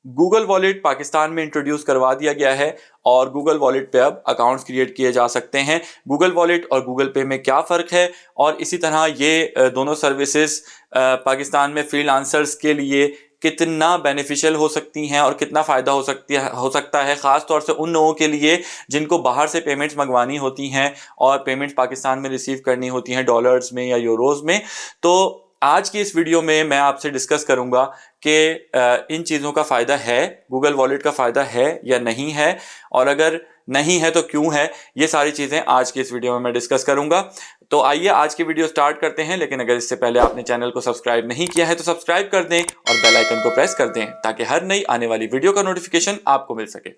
Google wallet Pakistan में introduce करवा दिया गया है और गूगल वॉलेट पे अब अकाउंट्स क्रिएट किए जा सकते हैं। गूगल वॉलेट और गूगल पे में क्या फ़र्क है और इसी तरह ये दोनों सर्विसेज पाकिस्तान में फ्रीलांसर्स के लिए कितना बेनिफिशियल हो सकती हैं और कितना फ़ायदा हो सकता है, ख़ास तौर से उन लोगों के लिए जिनको बाहर से पेमेंट्स मंगवानी होती हैं और पेमेंट्स पाकिस्तान में रिसीव करनी होती हैं डॉलर्स में या यूरोज़ में। तो आज की इस वीडियो में मैं आपसे डिस्कस करूंगा कि इन चीज़ों का फ़ायदा है, गूगल वॉलेट का फ़ायदा है या नहीं है, और अगर नहीं है तो क्यों है। ये सारी चीज़ें आज की इस वीडियो में मैं डिस्कस करूंगा। तो आइए आज की वीडियो स्टार्ट करते हैं, लेकिन अगर इससे पहले आपने चैनल को सब्सक्राइब नहीं किया है तो सब्सक्राइब कर दें और बेल आइकन को प्रेस कर दें ताकि हर नई आने वाली वीडियो का नोटिफिकेशन आपको मिल सके।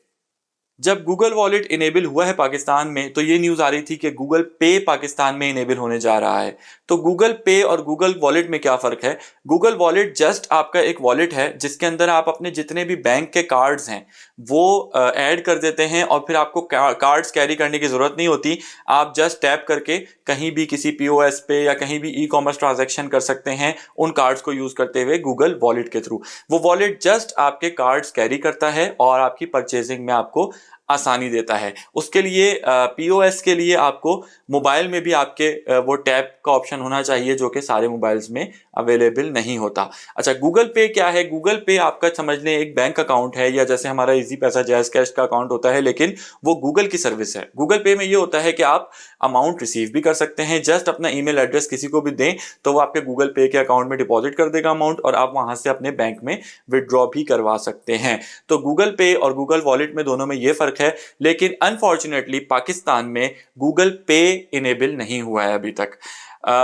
जब गूगल वॉलेट इनेबल हुआ है पाकिस्तान में तो ये न्यूज़ आ रही थी कि गूगल पे पाकिस्तान में इनेबल होने जा रहा है। तो गूगल पे और गूगल वॉलेट में क्या फ़र्क है? गूगल वॉलेट जस्ट आपका एक वॉलेट है जिसके अंदर आप अपने जितने भी बैंक के कार्ड्स हैं वो ऐड कर देते हैं और फिर आपको कार्ड्स कैरी करने की ज़रूरत नहीं होती। आप जस्ट टैप करके कहीं भी किसी पीओएस पे या कहीं भी ई कॉमर्स ट्रांजैक्शन कर सकते हैं उन कार्ड्स को यूज़ करते हुए गूगल वॉलेट के थ्रू। वो वॉलेट जस्ट आपके कार्ड्स कैरी करता है और आपकी परचेजिंग में आपको आसानी देता है। उसके लिए पीओएस के लिए आपको मोबाइल में भी आपके वो टैप का ऑप्शन होना चाहिए जो कि सारे मोबाइल्स में अवेलेबल नहीं होता। अच्छा, गूगल पे क्या है? गूगल पे आपका समझ लें एक बैंक अकाउंट है या जैसे हमारा इजी पैसा जैज़ कैश का अकाउंट होता है, लेकिन वो गूगल की सर्विस है। गूगल पे में ये होता है कि आप अमाउंट रिसीव भी कर सकते हैं, जस्ट अपना ईमेल एड्रेस किसी को भी दें तो वो आपके गूगल पे के अकाउंट में डिपॉजिट कर देगा अमाउंट और आप वहां से अपने बैंक में विड्रॉ भी करवा सकते हैं। तो गूगल पे और गूगल वॉलेट में दोनों में ये फर्क है, लेकिन अनफॉर्चुनेटली पाकिस्तान में गूगल पे इनेबल नहीं हुआ है अभी तक।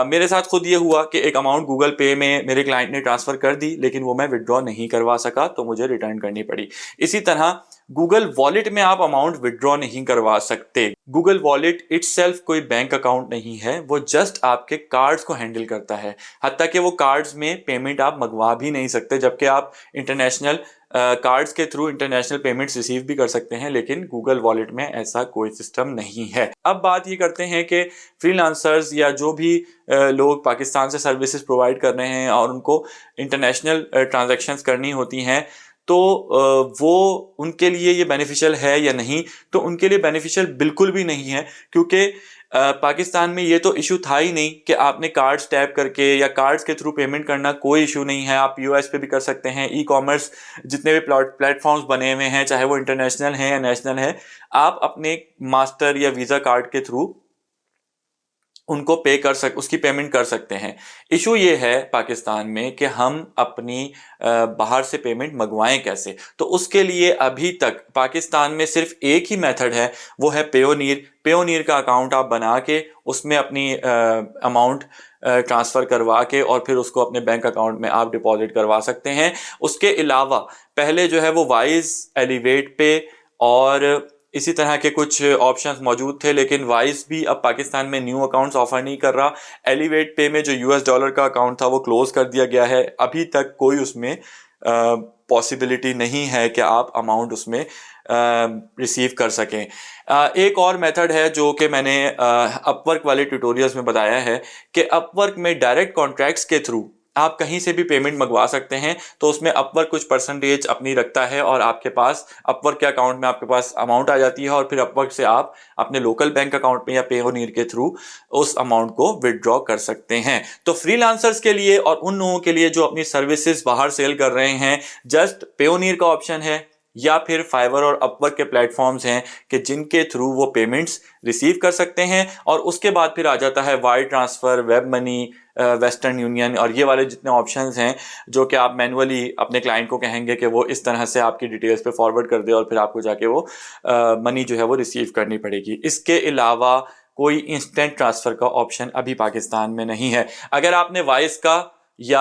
मेरे साथ खुद ये हुआ कि एक अमाउंट गूगल पे में मेरे क्लाइंट ने ट्रांसफर कर दी लेकिन वो मैं विड्रॉ नहीं करवा सका तो मुझे रिटर्न करनी पड़ी। इसी तरह गूगल वॉलेट में आप अमाउंट विड्रॉ नहीं करवा सकते। गूगल वॉलेट इटसेल्फ कोई बैंक अकाउंट नहीं है, वो जस्ट आपके कार्ड्स को हैंडल करता है। हत्ता कि वो कार्ड्स में पेमेंट आप मंगवा भी नहीं सकते, जबकि आप इंटरनेशनल कार्ड्स के थ्रू इंटरनेशनल पेमेंट्स रिसीव भी कर सकते हैं, लेकिन गूगल वॉलेट में ऐसा कोई सिस्टम नहीं है। अब बात ये करते हैं कि फ्रीलांसर्स या जो भी लोग पाकिस्तान से सर्विसेज प्रोवाइड कर रहे हैं और उनको इंटरनेशनल ट्रांजैक्शंस करनी होती हैं तो वो उनके लिए ये बेनिफिशियल है या नहीं? तो उनके लिए बेनिफिशियल बिल्कुल भी नहीं है, क्योंकि पाकिस्तान में ये तो इशू था ही नहीं कि आपने कार्ड्स टैप करके या कार्ड्स के थ्रू पेमेंट करना कोई इशू नहीं है। आप पीओएस पे भी कर सकते हैं। ई कॉमर्स जितने भी प्लेटफॉर्म्स बने हुए हैं, चाहे वो इंटरनेशनल हैं या नेशनल है, आप अपने मास्टर या वीज़ा कार्ड के थ्रू उनको उसकी पेमेंट कर सकते हैं। इशू ये है पाकिस्तान में कि हम अपनी बाहर से पेमेंट मंगवाएं कैसे? तो उसके लिए अभी तक पाकिस्तान में सिर्फ एक ही मेथड है, वो है पेयोनीर। पेयोनीर का अकाउंट आप बना के उसमें अपनी अमाउंट ट्रांसफ़र करवा के और फिर उसको अपने बैंक अकाउंट में आप डिपॉजिट करवा सकते हैं। उसके अलावा पहले जो है वो वाइज, एलिवेट पे और इसी तरह के कुछ ऑप्शंस मौजूद थे, लेकिन वाइज भी अब पाकिस्तान में न्यू अकाउंट्स ऑफर नहीं कर रहा। एलिवेट पे में जो यूएस डॉलर का अकाउंट था वो क्लोज कर दिया गया है। अभी तक कोई उसमें पॉसिबिलिटी नहीं है कि आप अमाउंट उसमें रिसीव कर सकें। एक और मेथड है जो कि मैंने अपवर्क वाले ट्यूटोरियल्स में बताया है कि अपवर्क में डायरेक्ट कॉन्ट्रैक्ट्स के थ्रू आप कहीं से भी पेमेंट मंगवा सकते हैं। तो उसमें अपवर्क कुछ परसेंटेज अपनी रखता है और आपके पास अपवर्क के अकाउंट में आपके पास अमाउंट आ जाती है और फिर अपवर्क से आप अपने लोकल बैंक अकाउंट में या पेयोनीर के थ्रू उस अमाउंट को विड्रॉ कर सकते हैं। तो फ्रीलांसर्स के लिए और उन लोगों के लिए जो अपनी सर्विसेज बाहर सेल कर रहे हैं, जस्ट पेयोनीर का ऑप्शन है या फिर फाइवर और अपवर्क के प्लेटफॉर्म्स हैं कि जिनके थ्रू वो पेमेंट्स रिसीव कर सकते हैं। और उसके बाद फिर आ जाता है wire transfer, web money, western union और ये वाले जितने ऑप्शंस हैं जो कि आप मैनुअली अपने क्लाइंट को कहेंगे कि वो इस तरह से आपकी डिटेल्स पे फॉरवर्ड कर दे और फिर आपको जाके वो मनी जो है वो रिसीव करनी पड़ेगी। इसके अलावा कोई इंस्टेंट ट्रांसफ़र का ऑप्शन अभी पाकिस्तान में नहीं है। अगर आपने वाइस का या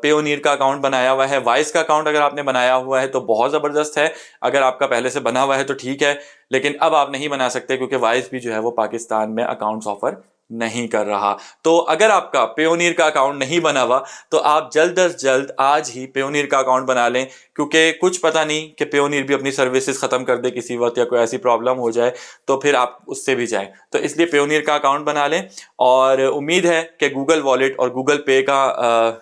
पेयोनीर का अकाउंट बनाया हुआ है, वाइस का अकाउंट अगर आपने बनाया हुआ है तो बहुत ज़बरदस्त है। अगर आपका पहले से बना हुआ है तो ठीक है, लेकिन अब आप नहीं बना सकते क्योंकि वाइस भी जो है वो पाकिस्तान में अकाउंट्स ऑफर नहीं कर रहा। तो अगर आपका पेयोनियर का अकाउंट नहीं बना हुआ तो आप जल्द अज जल्द आज ही पेयोनियर का अकाउंट बना लें, क्योंकि कुछ पता नहीं कि पेयोनियर भी अपनी सर्विसेज खत्म कर दे किसी वक्त या कोई ऐसी प्रॉब्लम हो जाए तो फिर आप उससे भी जाएं। तो इसलिए पेयोनियर का अकाउंट बना लें और उम्मीद है कि गूगल वॉलेट और गूगल पे का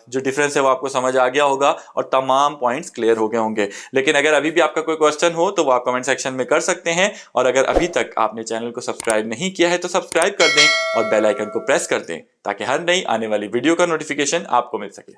जो डिफरेंस है वो आपको समझ आ गया होगा और तमाम पॉइंट्स क्लियर हो गए होंगे। लेकिन अगर अभी भी आपका कोई क्वेश्चन हो तो वो आप कमेंट सेक्शन में कर सकते हैं, और अगर अभी तक आपने चैनल को सब्सक्राइब नहीं किया है तो सब्सक्राइब कर दें और बेल आइकन को प्रेस कर दें ताकि हर नई आने वाली वीडियो का नोटिफिकेशन आपको मिल सके।